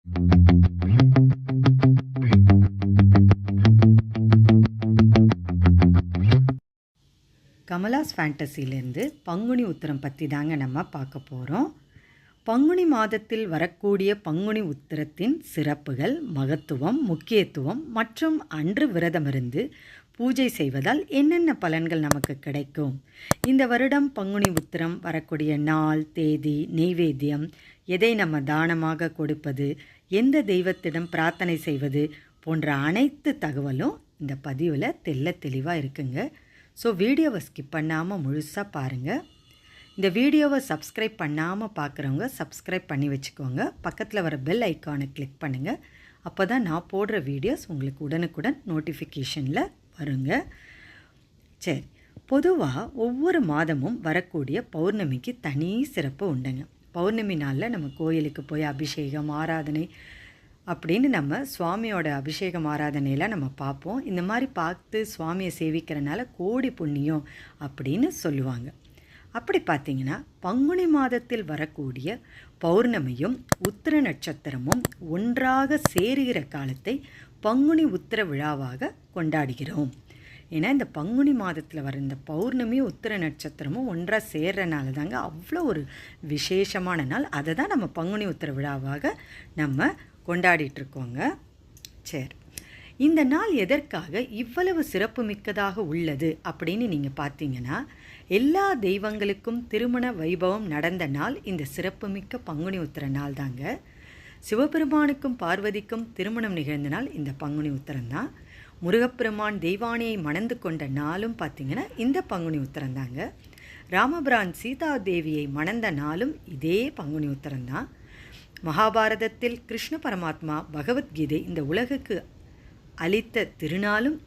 கமலாஸ் ஃபேண்டசிலேருந்து பங்குனி உத்திரம் பற்றி தாங்க நம்ம பார்க்க போகிறோம். பங்குனி மாதத்தில் வரக்கூடிய பங்குனி உத்திரத்தின் சிறப்புகள், மகத்துவம், முக்கியத்துவம் மற்றும் அன்று விரதமிருந்து பூஜை செய்வதால் என்னென்ன பலன்கள் நமக்கு கிடைக்கும், இந்த வருடம் பங்குனி உத்திரம் வரக்கூடிய நாள், தேதி, நெய்வேத்தியம், எதை நம்ம தானமாக கொடுப்பது, எந்த தெய்வத்திடம் பிரார்த்தனை செய்வது போன்ற அனைத்து தகவலும் இந்த பதிவில் தெளிவாக இருக்குங்க. ஸோ வீடியோவை ஸ்கிப் பண்ணாமல் முழுசாக பாருங்கள். இந்த வீடியோவை சப்ஸ்கிரைப் பண்ணாமல் பார்க்குறவங்க சப்ஸ்கிரைப் பண்ணி வச்சுக்கோங்க. பக்கத்தில் வர பெல் ஐக்கானை கிளிக் பண்ணுங்கள். அப்போ தான் நான் போடுற வீடியோஸ் உங்களுக்கு உடனுக்குடன் நோட்டிஃபிகேஷனில் வருங்க. சரி, பொதுவாக ஒவ்வொரு மாதமும் வரக்கூடிய பௌர்ணமிக்கு தனி சிறப்பு உண்டுங்க. பௌர்ணமி நாளில் நம்ம கோயிலுக்கு போய் அபிஷேகம், ஆராதனை அப்படின்னு நம்ம சுவாமியோட அபிஷேகம் ஆராதனையில் நம்ம பார்ப்போம். இந்த மாதிரி பார்த்து சுவாமியை சேவிக்கிறனால கோடி புண்ணியம் அப்படின்னு சொல்லுவாங்க. அப்படி பார்த்திங்கன்னா பங்குனி மாதத்தில் வரக்கூடிய பௌர்ணமியும் உத்திர நட்சத்திரமும் ஒன்றாக சேருகிற காலத்தை பங்குனி உத்திர விழாவாக கொண்டாடுகிறோம். ஏன்னா இந்த பங்குனி மாதத்தில் வர இந்த பௌர்ணமி உத்திர நட்சத்திரமும் ஒன்றாக சேர்றனால தாங்க அவ்வளோ ஒரு விசேஷமான நாள். அதை தான் நம்ம பங்குனி உத்திர விழாவாக நம்ம கொண்டாடிட்டுருக்கோங்க. சரி, இந்த நாள் எதற்காக இவ்வளவு சிறப்பு மிக்கதாக உள்ளது அப்படின்னு நீங்கள் பார்த்தீங்கன்னா, எல்லா தெய்வங்களுக்கும் திருமண வைபவம் நடந்த நாள் இந்த சிறப்புமிக்க பங்குனி உத்திர நாள் தாங்க. சிவபெருமானுக்கும் பார்வதிக்கும் திருமணம் நிகழ்ந்த நாள் இந்த பங்குனி உத்திரம்தான். முருகப்பெருமான் தெய்வானையை மணந்து கொண்ட நாளும் பார்த்திங்கன்னா இந்த பங்குனி உத்திரந்தாங்க. ராமபிரான் சீதாதேவியை மணந்த நாளும் இதே பங்குனி உத்திரம்தான். மகாபாரதத்தில் கிருஷ்ண பரமாத்மா பகவத்கீதை இந்த உலகுக்கு அளித்த திருநாளும்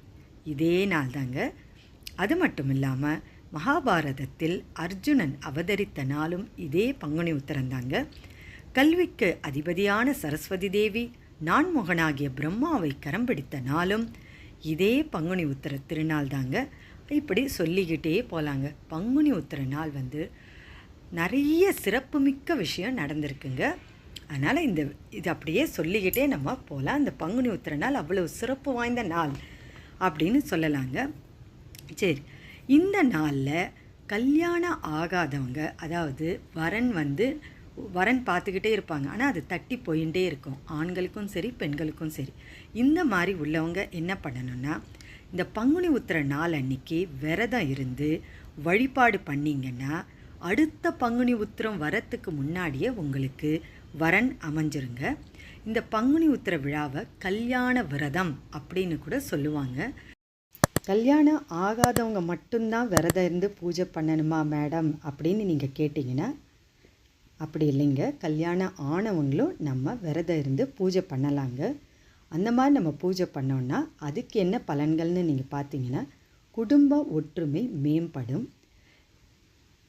இதே நாள் தாங்க. அது மட்டும் இல்லாமல் மகாபாரதத்தில் அர்ஜுனன் அவதரித்த நாளும் இதே பங்குனி உத்திரந்தாங்க. கல்விக்கு அதிபதியான சரஸ்வதி தேவி நான்முகனாகிய பிரம்மாவை கரம் பிடித்த நாளும் இதே பங்குனி உத்திர திருநாள் தாங்க. இப்படி சொல்லிக்கிட்டே போகலாங்க. பங்குனி உத்திர நாள் நிறைய சிறப்புமிக்க விஷயம் நடந்திருக்குங்க. அதனால் இது அப்படியே சொல்லிக்கிட்டே நம்ம போகலாம். இந்த பங்குனி உத்திர நாள் அவ்வளோ சிறப்பு வாய்ந்த நாள் அப்படின்னு சொல்லலாங்க. சரி, இந்த நாளில் கல்யாணம் ஆகாதவங்க, அதாவது வரன் பார்த்துக்கிட்டே இருப்பாங்க, ஆனால் அது தட்டி போயிட்டே இருக்கும். ஆண்களுக்கும் சரி பெண்களுக்கும் சரி. இந்த மாதிரி உள்ளவங்க என்ன பண்ணணும்னா, இந்த பங்குனி உத்திர நாள் அன்னைக்கு விரதம் இருந்து வழிபாடு பண்ணிங்கன்னா அடுத்த பங்குனி உத்திரம் வரத்துக்கு முன்னாடியே உங்களுக்கு வரன் அமைஞ்சிருங்க. இந்த பங்குனி உத்திர விழாவை கல்யாண விரதம் அப்படின்னு கூட சொல்லுவாங்க. கல்யாணம் ஆகாதவங்க மட்டும்தான் விரதம் இருந்து பூஜை பண்ணணுமா மேடம் அப்படின்னு நீங்கள் கேட்டிங்கன்னா அப்படி இல்லைங்க. கல்யாணம் ஆனவங்களும் நம்ம விரதம் இருந்து பூஜை பண்ணலாங்க. அந்த மாதிரி நம்ம பூஜை பண்ணோன்னா அதுக்கு என்ன பலன்கள்னு நீங்கள் பார்த்தீங்கன்னா, குடும்ப ஒற்றுமை மேம்படும்.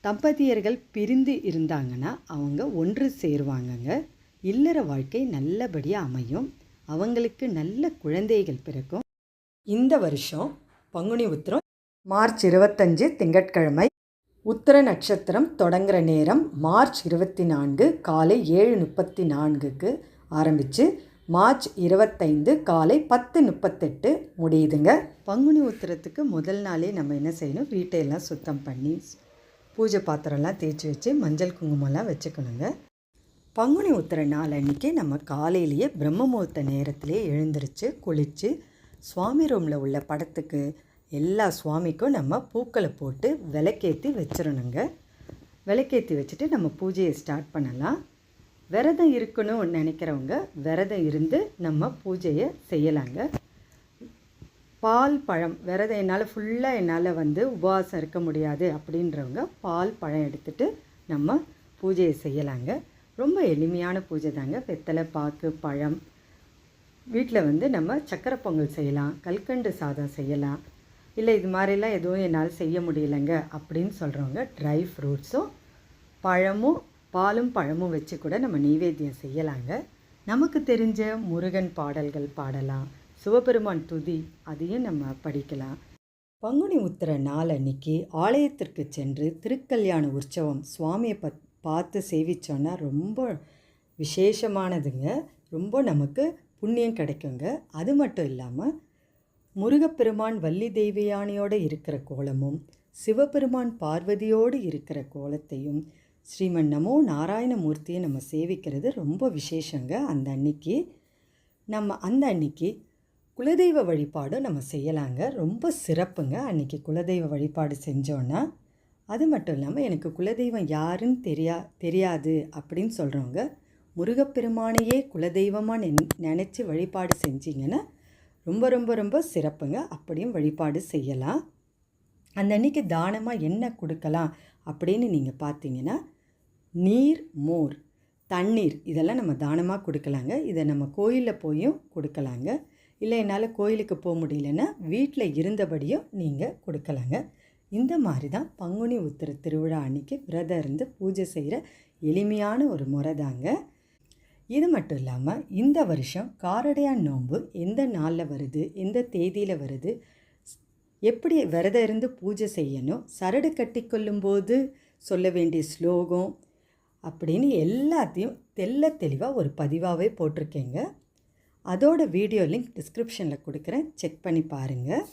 தம்பதியர்கள் பிரிந்து இருந்தாங்கன்னா அவங்க ஒன்று சேருவாங்கங்க. இல்லற வாழ்க்கை நல்லபடியாக அமையும். அவங்களுக்கு நல்ல குழந்தைகள் பிறக்கும். இந்த வருஷம் பங்குனி உத்திரம் மார்ச் 25 திங்கட்கிழமை. உத்திர நட்சத்திரம் தொடங்குகிற நேரம் மார்ச் 24 காலை 7:34க்கு ஆரம்பித்து மார்ச் 25 காலை 10:38 முடியுதுங்க. பங்குனி உத்திரத்துக்கு முதல் நாளே நம்ம என்ன செய்யணும், வீட்டையெல்லாம் சுத்தம் பண்ணி பூஜை பாத்திரம்லாம் தேய்ச்சி வச்சு மஞ்சள் குங்குமம்லாம் வச்சுக்கணுங்க. பங்குனி உத்திர நாள் அன்றைக்கி நம்ம காலையிலேயே பிரம்ம முகூர்த்த நேரத்திலே எழுந்திரிச்சு குளித்து சுவாமி ரூமில் உள்ள படத்துக்கு எல்லா சுவாமிக்கும் நம்ம பூக்களை போட்டு விளக்கேற்றி வச்சிடணுங்க. விளக்கேற்றி வச்சுட்டு நம்ம பூஜையை ஸ்டார்ட் பண்ணலாம். விரதம் இருக்கணும்னு நினைக்கிறவங்க விரதம் இருந்து நம்ம பூஜையை செய்யலாங்க. பால் பழம் விரதம் என்னால் உபவாசம் இருக்க முடியாது அப்படின்றவங்க பால் பழம் எடுத்துகிட்டு நம்ம பூஜையை செய்யலாங்க. ரொம்ப எளிமையான பூஜை தாங்க. வெத்தலை, பாக்கு, பழம். வீட்டில் நம்ம சக்கரை பொங்கல் செய்யலாம், கல்கண்டு சாதம் செய்யலாம். இல்லை இது மாதிரிலாம் எதுவும் என்னால் செய்ய முடியலைங்க அப்படின்னு சொல்கிறவங்க ட்ரை ஃப்ரூட்ஸும் பாலும் பழமும் வச்சு கூட நம்ம நெய்வேத்தியம் செய்யலாங்க. நமக்கு தெரிஞ்ச முருகன் பாடல்கள் பாடலாம், சிவபெருமான் துதி அதையும் நம்ம படிக்கலாம். பங்குனி உத்திர நாள் அன்னைக்கு ஆலயத்திற்கு சென்று திருக்கல்யாண உற்சவம் சுவாமியை பார்த்து சேவித்தோன்னா ரொம்ப விசேஷமானதுங்க. ரொம்ப நமக்கு புண்ணியம் கிடைக்குங்க. அது மட்டும் இல்லாமல் முருகப்பெருமான் வள்ளி தெய்வயானையோடு இருக்கிற கோலமும் சிவபெருமான் பார்வதியோடு இருக்கிற கோலத்தையும் ஸ்ரீமன் நமோ நாராயணமூர்த்தியை நம்ம சேவிக்கிறது ரொம்ப விசேஷங்க. அந்த அன்னைக்கு குலதெய்வ வழிபாடும் நம்ம செய்யலாங்க. ரொம்ப சிறப்புங்க அன்றைக்கி குலதெய்வ வழிபாடு செஞ்சோன்னா. அது மட்டும் இல்லாமல் எனக்கு குலதெய்வம் யாருன்னு தெரியாது அப்படின்னு சொல்கிறவங்க முருகப்பெருமானையே குலதெய்வமாக நினச்சி வழிபாடு செஞ்சிங்கன்னா ரொம்ப ரொம்ப ரொம்ப சிறப்புங்க. அப்படியும் வழிபாடு செய்யலாம். அந்த அன்றைக்கி தானமாக என்ன கொடுக்கலாம் அப்படின்னு நீங்கள் பார்த்தீங்கன்னா நீர், மோர், தண்ணீர் இதெல்லாம் நம்ம தானமாக கொடுக்கலாங்க. இதை நம்ம கோயிலில் போயும் கொடுக்கலாங்க. இல்லை என்னால் கோயிலுக்கு போக முடியலன்னா வீட்டில் இருந்தபடியும் நீங்கள் கொடுக்கலாங்க. இந்த மாதிரி தான் பங்குனி உத்திர திருவிழா அன்றைக்கி விரதம் இருந்து பூஜை செய்கிற எளிமையான ஒரு முறை தாங்க. இது மட்டும் இல்லாமல் இந்த வருஷம் காரடையான் நோன்பு எந்த நாளில் வருது, எந்த தேதியில் வருது, எப்படி விரதம் இருந்து பூஜை செய்யணும், சரடு கட்டி கொள்ளும்போது சொல்ல வேண்டிய ஸ்லோகம் அப்படின்னு எல்லாத்தையும் தெளிவாக ஒரு பதிவாகவே போட்டிருக்கேங்க. அதோட வீடியோ லிங்க் டிஸ்கிரிப்ஷனில் கொடுக்குறேன், செக் பண்ணி பாருங்கள்.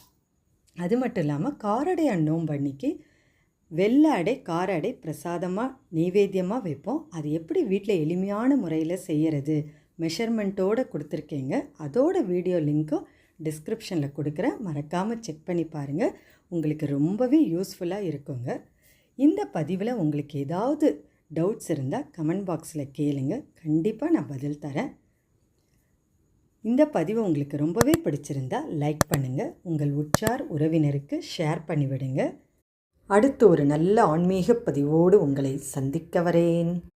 அது மட்டும் இல்லாமல் காரடையான் நோன்பு அன்னைக்கு வெள்ளை அடை, கார அடை பிரசாதமாக நெய்வேத்தியமாக வைப்போம். அது எப்படி வீட்டில் எளிமையான முறையில் செய்கிறது மெஷர்மெண்ட்டோடு கொடுத்துருக்கேங்க. அதோட வீடியோ லிங்க்கும் டிஸ்கிரிப்ஷனில் கொடுக்குறேன், மறக்காமல் செக் பண்ணி பாருங்கள். உங்களுக்கு ரொம்பவே யூஸ்ஃபுல்லாக இருக்குங்க. இந்த பதிவில் உங்களுக்கு ஏதாவது டவுட்ஸ் இருந்தால் கமெண்ட் பாக்ஸில் கேளுங்க, கண்டிப்பாக நான் பதில் தரேன். இந்த பதிவு உங்களுக்கு ரொம்பவே பிடிச்சிருந்தா லைக் பண்ணுங்கள், உங்கள் உற்றார் உறவினருக்கு ஷேர் பண்ணிவிடுங்க. அடுத்து ஒரு நல்ல ஆன்மீக பதிவோடு உங்களை சந்திக்க வரேன்.